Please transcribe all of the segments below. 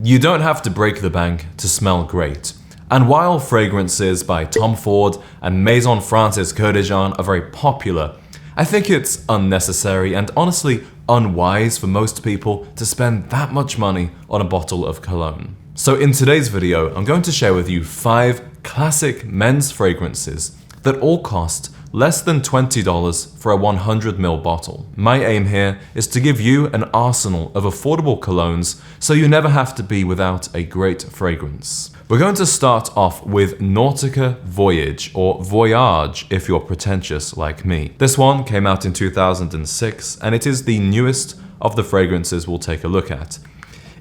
You don't have to break the bank to smell great. And while fragrances by Tom Ford and Maison Francis Kurkdjian are very popular, I think it's unnecessary and honestly unwise for most people to spend that much money on a bottle of cologne. So in today's video, I'm going to share with you 5 classic men's fragrances that all cost less than $20 for a 100ml bottle. My aim here is to give you an arsenal of affordable colognes so you never have to be without a great fragrance. We're going to start off with Nautica Voyage, or Voyage if you're pretentious like me. This one came out in 2006 and it is the newest of the fragrances we'll take a look at.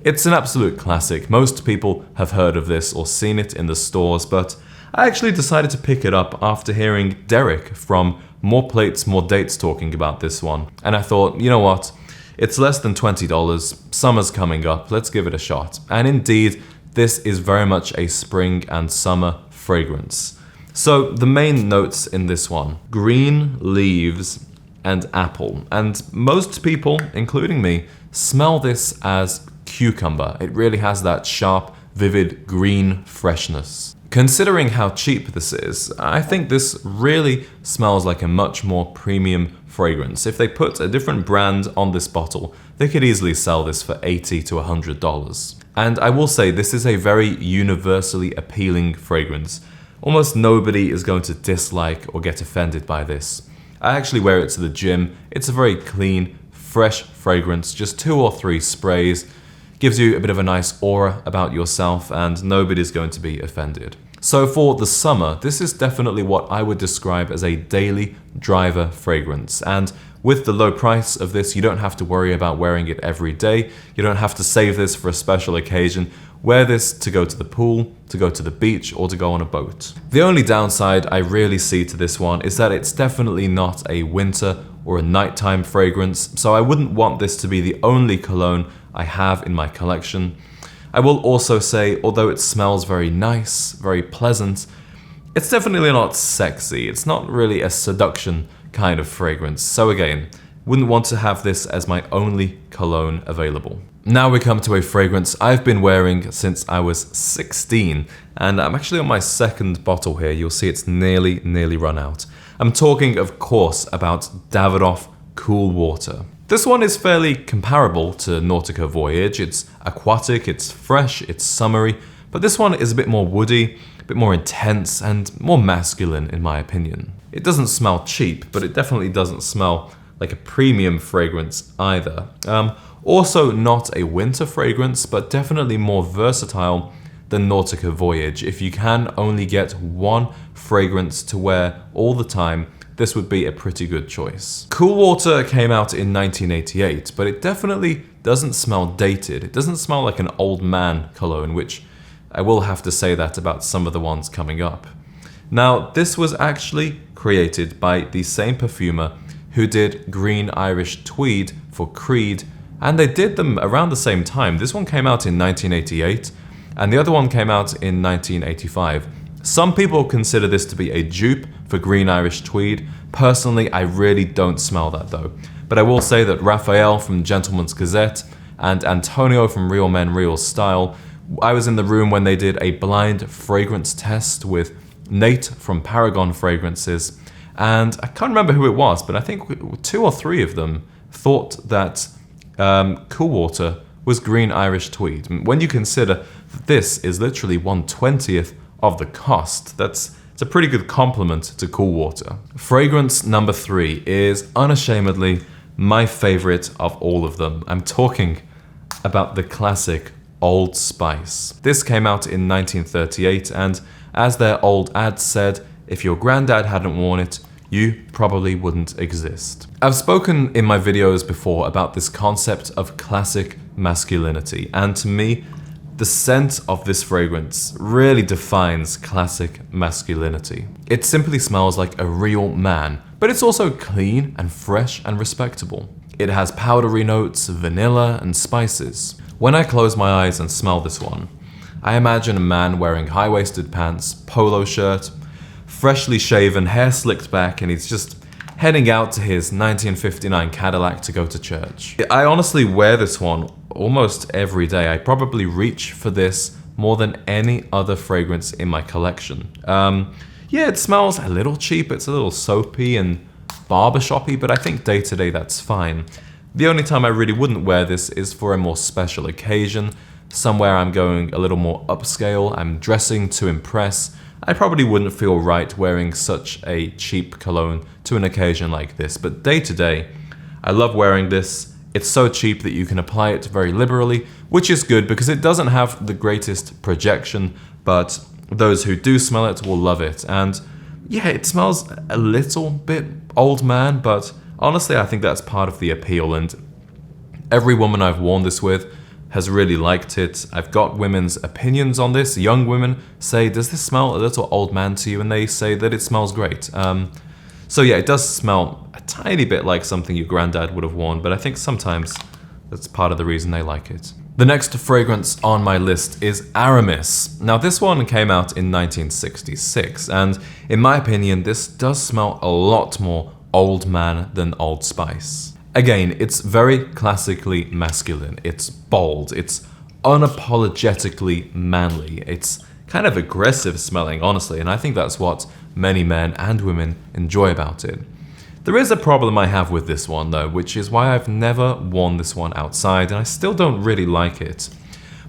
It's an absolute classic. Most people have heard of this or seen it in the stores, but I actually decided to pick it up after hearing Derek from More Plates, More Dates talking about this one. And I thought, you know what? It's less than $20. Summer's coming up. Let's give it a shot. And indeed, this is very much a spring and summer fragrance. So the main notes in this one: green, leaves, and apple. And most people, including me, smell this as cucumber. It really has that sharp, vivid green freshness. Considering how cheap this is, I think this really smells like a much more premium fragrance. If they put a different brand on this bottle, they could easily sell this for $80 to $100. And I will say this is a very universally appealing fragrance. Almost nobody is going to dislike or get offended by this. I actually wear it to the gym. It's a very clean, fresh fragrance, just 2 or 3 sprays. Gives you a bit of a nice aura about yourself and nobody's going to be offended. So for the summer, this is definitely what I would describe as a daily driver fragrance. And with the low price of this, you don't have to worry about wearing it every day. You don't have to save this for a special occasion. Wear this to go to the pool, to go to the beach, or to go on a boat. The only downside I really see to this one is that it's definitely not a winter or a nighttime fragrance, so I wouldn't want this to be the only cologne I have in my collection. I will also say, although it smells very nice, very pleasant, it's definitely not sexy. It's not really a seduction kind of fragrance. So again, wouldn't want to have this as my only cologne available. Now we come to a fragrance I've been wearing since I was 16, and I'm actually on my 2nd bottle here. You'll see it's nearly run out. I'm talking, of course, about Davidoff Cool Water. This one is fairly comparable to Nautica Voyage. It's aquatic, it's fresh, it's summery, but this one is a bit more woody, a bit more intense, and more masculine in my opinion. It doesn't smell cheap, but it definitely doesn't smell like a premium fragrance either. Also not a winter fragrance, but definitely more versatile than Nautica Voyage. If you can only get one fragrance to wear all the time, this would be a pretty good choice. Cool Water came out in 1988, but it definitely doesn't smell dated. It doesn't smell like an old man cologne, which I will have to say that about some of the ones coming up. Now, this was actually created by the same perfumer who did Green Irish Tweed for Creed, and they did them around the same time. This one came out in 1988, and the other one came out in 1985. Some people consider this to be a dupe for Green Irish Tweed. Personally, I really don't smell that though. But I will say that Raphael from Gentleman's Gazette and Antonio from Real Men Real Style, I was in the room when they did a blind fragrance test with Nate from Paragon Fragrances, and I can't remember who it was, but I think 2 or 3 of them thought that Cool Water was Green Irish Tweed. When you consider that this is literally 1/20th of the cost, it's a pretty good compliment to Cool Water. Fragrance number 3 is unashamedly my favorite of all of them. I'm talking about the classic Old Spice. This came out in 1938, and as their old ad said, if your granddad hadn't worn it, you probably wouldn't exist. I've spoken in my videos before about this concept of classic masculinity, and to me, the scent of this fragrance really defines classic masculinity. It simply smells like a real man, but it's also clean and fresh and respectable. It has powdery notes, vanilla, and spices. When I close my eyes and smell this one, I imagine a man wearing high-waisted pants, polo shirt, freshly shaven, hair slicked back, and he's just heading out to his 1959 Cadillac to go to church. I honestly wear this one almost every day. I probably reach for this more than any other fragrance in my collection. Yeah, it smells a little cheap, it's a little soapy and barbershoppy, but I think day to day that's fine. The only time I really wouldn't wear this is for a more special occasion, somewhere I'm going a little more upscale, I'm dressing to impress. I probably wouldn't feel right wearing such a cheap cologne to an occasion like this, but day to day, I love wearing this. It's so cheap that you can apply it very liberally, which is good because it doesn't have the greatest projection, but those who do smell it will love it. And yeah, it smells a little bit old man, but honestly, I think that's part of the appeal, and every woman I've worn this with has really liked it. I've got women's opinions on this. Young women say, does this smell a little old man to you? And they say that it smells great. So yeah, it does smell a tiny bit like something your granddad would have worn, but I think sometimes that's part of the reason they like it. The next fragrance on my list is Aramis. Now this one came out in 1966, and in my opinion, this does smell a lot more old man than Old Spice. Again, it's very classically masculine, it's bold, it's unapologetically manly, it's kind of aggressive smelling, honestly, and I think that's what many men and women enjoy about it. There is a problem I have with this one though, which is why I've never worn this one outside, and I still don't really like it.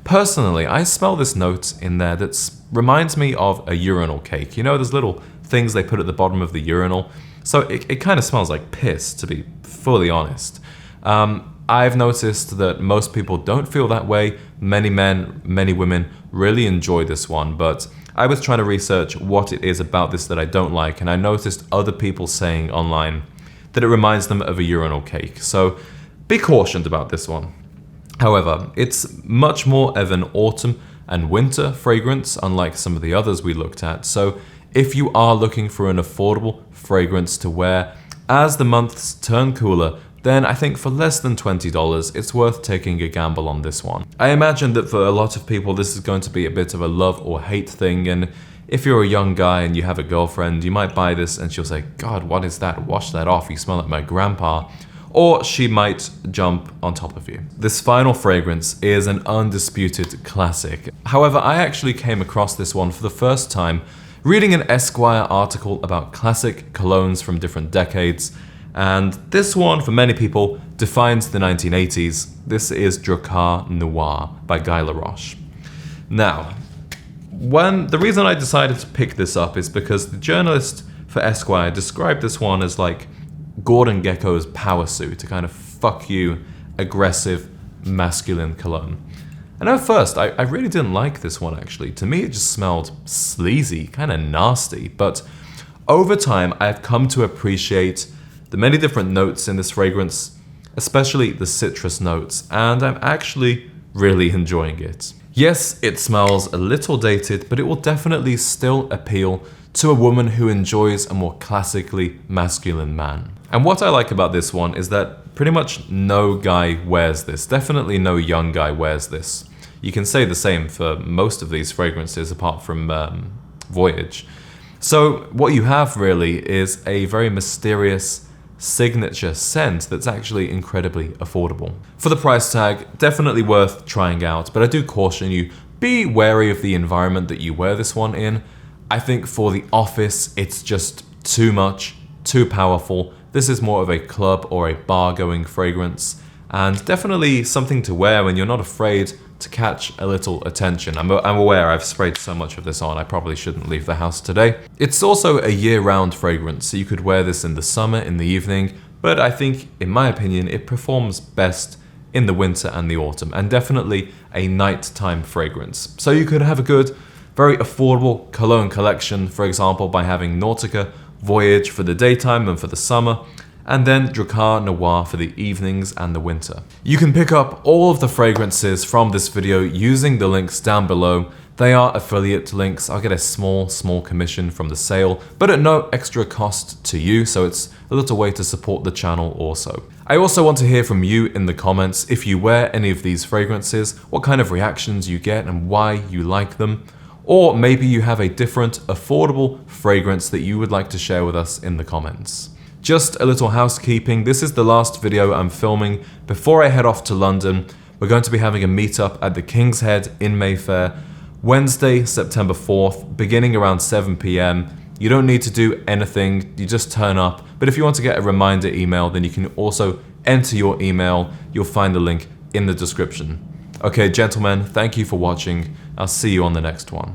Personally, I smell this note in there that reminds me of a urinal cake. You know, those little things they put at the bottom of the urinal? So it kind of smells like piss, to be fully honest. I've noticed that most people don't feel that way. Many men, many women really enjoy this one, but I was trying to research what it is about this that I don't like, and I noticed other people saying online that it reminds them of a urinal cake. So be cautioned about this one. However, it's much more of an autumn and winter fragrance, unlike some of the others we looked at. So if you are looking for an affordable fragrance to wear as the months turn cooler, then I think for less than $20, it's worth taking a gamble on this one. I imagine that for a lot of people, this is going to be a bit of a love or hate thing, and if you're a young guy and you have a girlfriend, you might buy this and she'll say, God, what is that? Wash that off, you smell like my grandpa. Or she might jump on top of you. This final fragrance is an undisputed classic. However, I actually came across this one for the first time reading an Esquire article about classic colognes from different decades, and this one, for many people, defines the 1980s. This is Drakkar Noir by Guy Laroche. Now, the reason I decided to pick this up is because the journalist for Esquire described this one as like Gordon Gekko's power suit, a kind of fuck you, aggressive, masculine cologne. And at first, I really didn't like this one actually. To me, it just smelled sleazy, kind of nasty. But over time, I've come to appreciate the many different notes in this fragrance, especially the citrus notes, and I'm actually really enjoying it. Yes, it smells a little dated, but it will definitely still appeal to a woman who enjoys a more classically masculine man. And what I like about this one is that pretty much no guy wears this. Definitely no young guy wears this. You can say the same for most of these fragrances apart from Voyage. So what you have really is a very mysterious signature scent that's actually incredibly affordable. For the price tag, definitely worth trying out, but I do caution you, be wary of the environment that you wear this one in. I think for the office, it's just too much, too powerful. This is more of a club or a bar going fragrance, and definitely something to wear when you're not afraid to catch a little attention. I'm aware I've sprayed so much of this on, I probably shouldn't leave the house today. It's also a year-round fragrance, so you could wear this in the summer, in the evening, but I think, in my opinion, it performs best in the winter and the autumn, and definitely a nighttime fragrance. So you could have a good, very affordable cologne collection, for example, by having Nautica Voyage for the daytime and for the summer, and then Drakkar Noir for the evenings and the winter. You can pick up all of the fragrances from this video using the links down below. They are affiliate links. I'll get a small commission from the sale, but at no extra cost to you, so it's a little way to support the channel also. I also want to hear from you in the comments if you wear any of these fragrances, what kind of reactions you get and why you like them. Or maybe you have a different, affordable fragrance that you would like to share with us in the comments. Just a little housekeeping, this is the last video I'm filming before I head off to London. We're going to be having a meetup at the King's Head in Mayfair, Wednesday, September 4th, beginning around 7 p.m. You don't need to do anything, you just turn up. But if you want to get a reminder email, then you can also enter your email. You'll find the link in the description. Okay, gentlemen, thank you for watching. I'll see you on the next one.